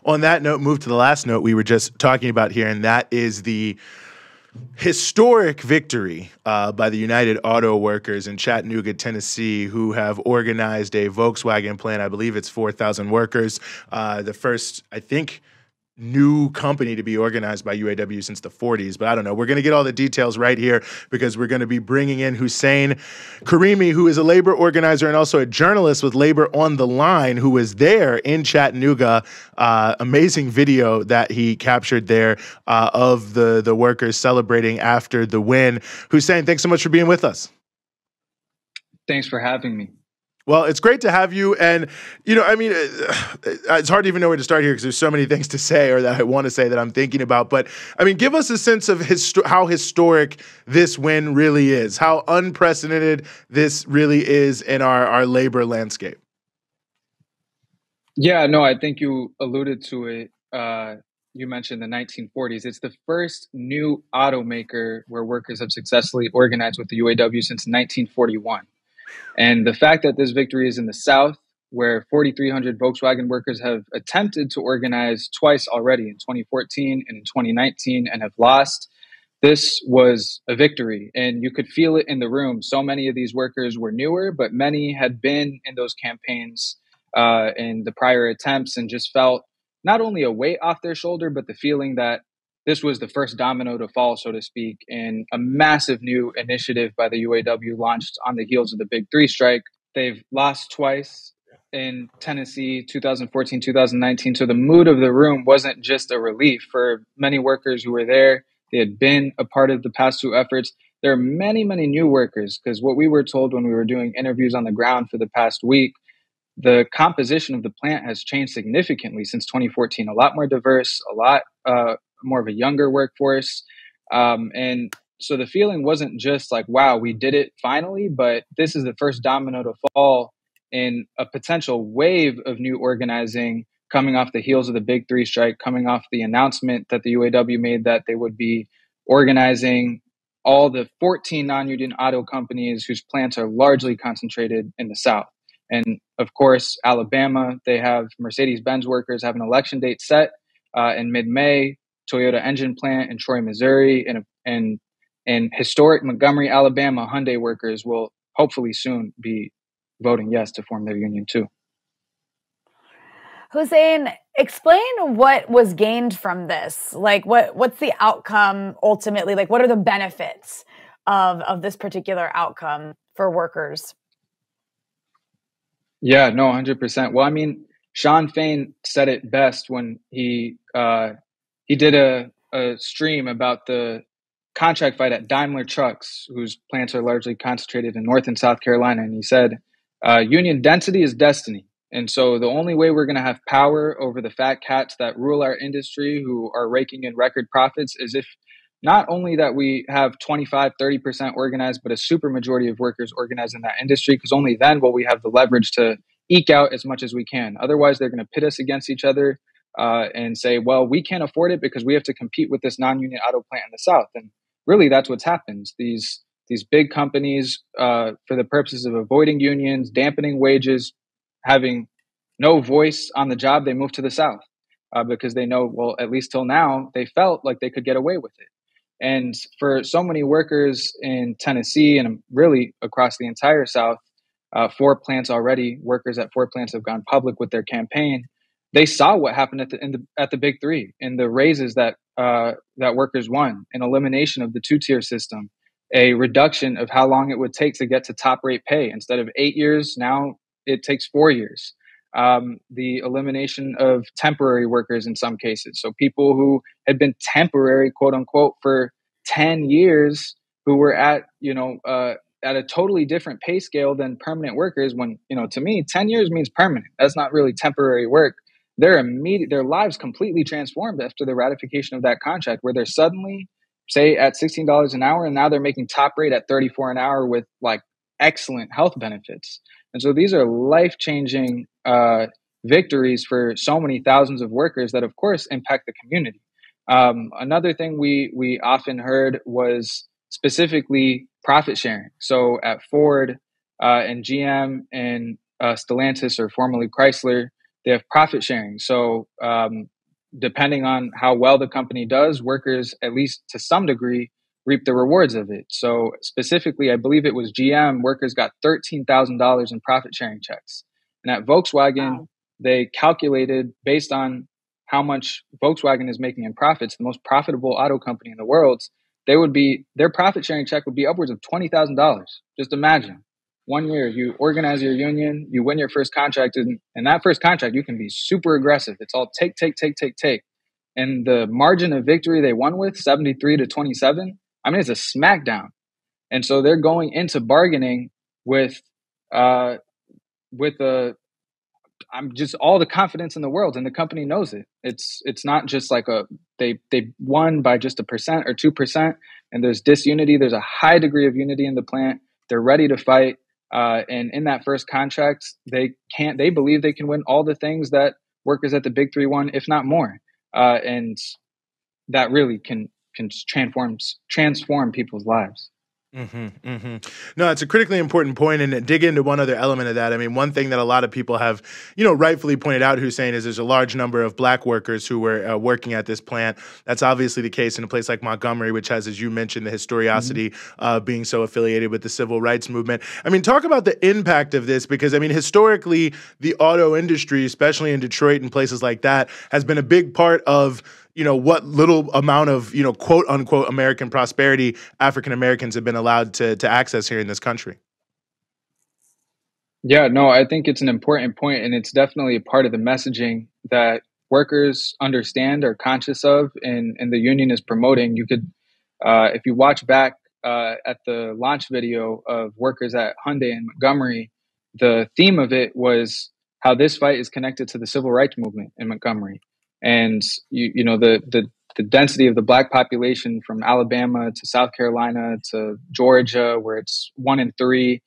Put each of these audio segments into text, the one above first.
on that note, move to the last note we were just talking about here, and that is the historic victory by the United Auto Workers in Chattanooga, Tennessee, who have organized a Volkswagen plant. I believe it's 4,000 workers. The first, I think, new company to be organized by UAW since the 40s, but I don't know. We're going to get all the details right here because we're going to be bringing in Husayn Karimi, who is a labor organizer and also a journalist with Labor on the Line, who was there in Chattanooga. Amazing video that he captured there of the workers celebrating after the win. Husayn, thanks so much for being with us. Thanks for having me. Well, it's great to have you. And, it's hard to even know where to start here because there's so many things to say or that I want to say that I'm thinking about. But, give us a sense of how historic this win really is, how unprecedented this really is in our labor landscape. Yeah, no, I think you alluded to it. You mentioned the 1940s. It's the first new automaker where workers have successfully organized with the UAW since 1941. And the fact that this victory is in the South, where 4,300 Volkswagen workers have attempted to organize twice already in 2014 and in 2019 and have lost, this was a victory. And you could feel it in the room. So many of these workers were newer, but many had been in those campaigns in the prior attempts and just felt not only a weight off their shoulder, but the feeling that this was the first domino to fall, so to speak, in a massive new initiative by the UAW launched on the heels of the Big Three strike. They've lost twice in Tennessee, 2014, 2019. So the mood of the room wasn't just a relief for many workers who were there. They had been a part of the past two efforts. There are many, many new workers, because what we were told when we were doing interviews on the ground for the past week, the composition of the plant has changed significantly since 2014. A lot more diverse, a lot more of a younger workforce. And so the feeling wasn't just like, wow, we did it finally, but this is the first domino to fall in a potential wave of new organizing coming off the heels of the Big Three strike, coming off the announcement that the UAW made that they would be organizing all the 14 non-union auto companies whose plants are largely concentrated in the South. And of course, Alabama, they have Mercedes-Benz workers have an election date set in mid-May. Toyota engine plant in Troy, Missouri, and historic Montgomery, Alabama, Hyundai workers will hopefully soon be voting yes to form their union too. Husayn, explain what was gained from this. Like, what's the outcome ultimately? Like, what are the benefits of this particular outcome for workers? Yeah, no, 100%. Well, Sean Fain said it best when he did a stream about the contract fight at Daimler Trucks, whose plants are largely concentrated in North and South Carolina. And he said, union density is destiny. And so the only way we're going to have power over the fat cats that rule our industry, who are raking in record profits, is if not only that we have 25, 30% organized, but a super majority of workers organized in that industry, because only then will we have the leverage to eke out as much as we can. Otherwise, they're going to pit us against each other and say, well, we can't afford it because we have to compete with this non-union auto plant in the South. And really, that's what's happened. These big companies, for the purposes of avoiding unions, dampening wages, having no voice on the job, they move to the South because they know, well, at least till now, they felt like they could get away with it. And for so many workers in Tennessee and really across the entire South, 4 plants already, workers at 4 plants have gone public with their campaign. They saw what happened at the Big Three and the raises that workers won, an elimination of the 2-tier system, a reduction of how long it would take to get to top rate pay. Instead of 8 years, now it takes 4 years. The elimination of temporary workers in some cases. So people who had been temporary, quote unquote, for 10 years, who were at a totally different pay scale than permanent workers. When, to me, 10 years means permanent. That's not really temporary work. Their lives completely transformed after the ratification of that contract, where they're suddenly, say, at $16 an hour, and now they're making top rate at $34 an hour with like excellent health benefits. And so these are life-changing victories for so many thousands of workers that, of course, impact the community. Another thing we often heard was specifically profit sharing. So at Ford and GM and Stellantis, or formerly Chrysler, they have profit sharing. So depending on how well the company does, workers, at least to some degree, reap the rewards of it. So specifically, I believe it was GM, workers got $13,000 in profit sharing checks. And at Volkswagen, they calculated based on how much Volkswagen is making in profits, the most profitable auto company in the world, their profit sharing check would be upwards of $20,000. Just imagine 1 year, you organize your union, you win your first contract, and that first contract, you can be super aggressive. It's all take. And the margin of victory they won with, 73-27, I mean, it's a smackdown. And so they're going into bargaining with I'm just all the confidence in the world, and the company knows it. It's not just like they won by just 1% or 2%, and there's disunity. There's a high degree of unity in the plant. They're ready to fight. And in that first contract, they believe they can win all the things that workers at the big three won, if not more. And that really can transform people's lives. No, it's a critically important point, and dig into one other element of that. I mean, one thing that a lot of people have, rightfully pointed out, Husayn, is there's a large number of black workers who were working at this plant. That's obviously the case in a place like Montgomery, which has, as you mentioned, the historicity being so affiliated with the civil rights movement. I mean, talk about the impact of this, because, I mean, historically, the auto industry, especially in Detroit and places like that, has been a big part of what little amount of, quote unquote, American prosperity African Americans have been allowed to access here in this country. Yeah, no, I think it's an important point, and it's definitely a part of the messaging that workers understand, are conscious of, and the union is promoting. You could, if you watch back at the launch video of workers at Hyundai in Montgomery, the theme of it was how this fight is connected to the civil rights movement in Montgomery. And the density of the black population from Alabama to South Carolina to Georgia, where it's 1 in 3,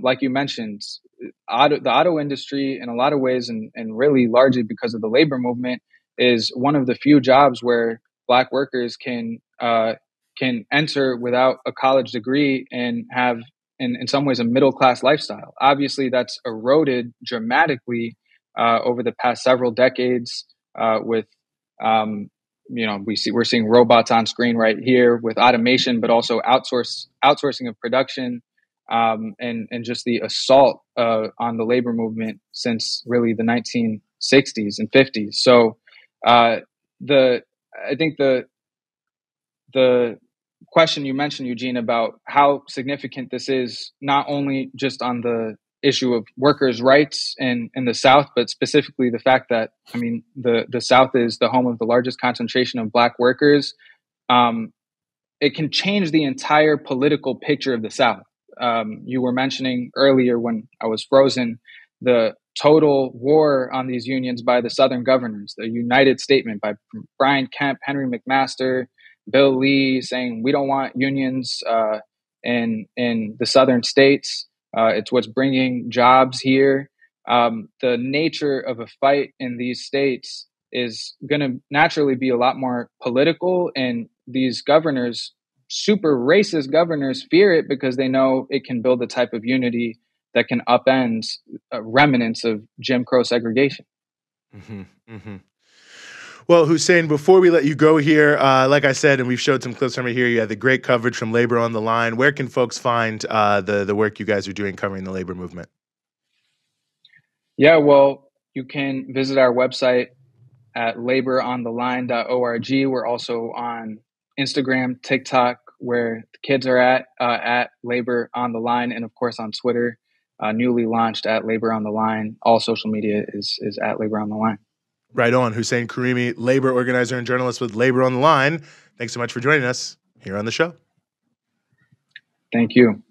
like you mentioned, the auto industry in a lot of ways, and really largely because of the labor movement, is one of the few jobs where black workers can enter without a college degree and have, in some ways, a middle class lifestyle. Obviously, that's eroded dramatically over the past several decades. We're seeing robots on screen right here with automation, but also outsourcing of production, and just the assault on the labor movement since really the 1960s and 50s. So I think the question you mentioned, Eugene, about how significant this is, not only just on the issue of workers' rights in the South, but specifically the fact that, I mean, the South is the home of the largest concentration of black workers. It can change the entire political picture of the South. You were mentioning earlier when I was frozen, the total war on these unions by the Southern governors, the United Statement by Brian Kemp, Henry McMaster, Bill Lee, saying we don't want unions in the Southern states. It's what's bringing jobs here. The nature of a fight in these states is going to naturally be a lot more political, and these governors, super racist governors, fear it because they know it can build a type of unity that can upend remnants of Jim Crow segregation. Well, Husayn, before we let you go here, like I said, and we've showed some clips from it here, you had the great coverage from Labor on the Line. Where can folks find the work you guys are doing covering the labor movement? Yeah, well, you can visit our website at laborontheline.org. We're also on Instagram, TikTok, where the kids are at Labor on the Line, and of course on Twitter, newly launched at Labor on the Line. All social media is at Labor on the Line. Right on. Husayn Karimi, labor organizer and journalist with Labor on the Line. Thanks so much for joining us here on the show. Thank you.